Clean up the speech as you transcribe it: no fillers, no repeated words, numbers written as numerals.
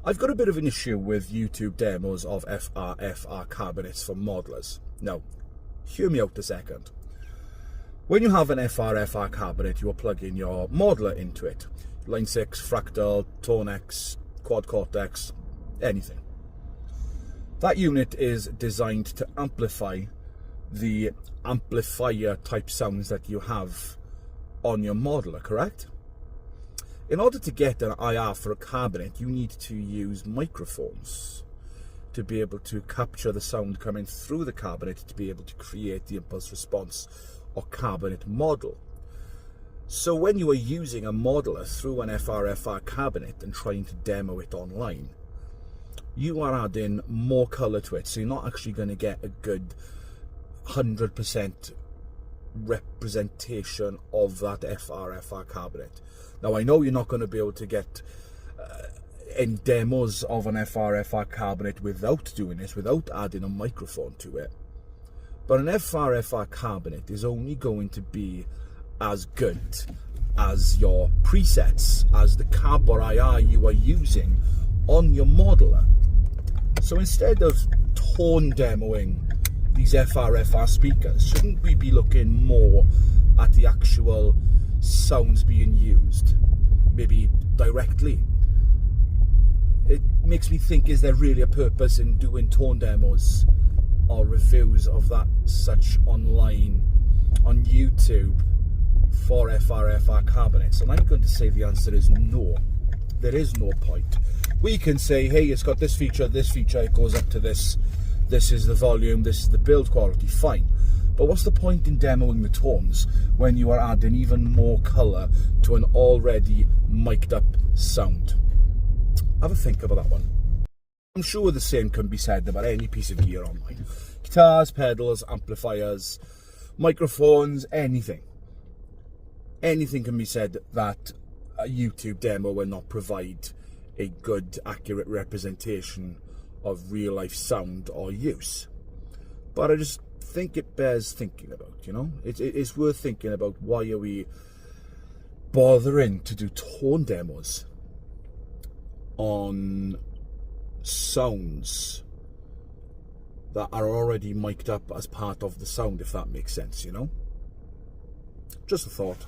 I've got a bit of an issue with YouTube demos of FRFR cabinets for modelers. Now, hear me out a second. When you have an FRFR cabinet, you will plug in your modeler into it. Line 6, Fractal, Tonex, Quad Cortex, anything. That unit is designed to amplify the amplifier type sounds that you have on your modeler, correct? In order to get an IR for a cabinet, you need to use microphones to be able to capture the sound coming through the cabinet to be able to create the impulse response or cabinet model. So when you are using a modeler through an FRFR cabinet and trying to demo it online, you are adding more color to it, so you're not actually going to get a good 100% representation of that FRFR cabinet. Now, I know you're not going to be able to get any demos of an FRFR cabinet without doing this, without adding a microphone to it. But an FRFR cabinet is only going to be as good as your presets, as the cab or IR you are using on your modeler. So instead of tone demoing these FRFR speakers, shouldn't we be looking more at the actual sounds being used, maybe directly? It makes me think, is there really a purpose in doing tone demos or reviews of that such online on YouTube for FRFR cabinets? And I'm going to say the answer is no. There is no point. We can say, hey, it's got this feature, it goes up to this, this is the volume, this is the build quality, fine. But what's the point in demoing the tones when you are adding even more colour to an already mic'd up sound? Have a think about that one. I'm sure the same can be said about any piece of gear online. Guitars, pedals, amplifiers, microphones, anything. Anything can be said that a YouTube demo will not provide a good, accurate representation of real life sound or use. But I just think it bears thinking about, you know? It's worth thinking about, why are we bothering to do tone demos on sounds that are already mic'd up as part of the sound, if that makes sense, you know? Just a thought.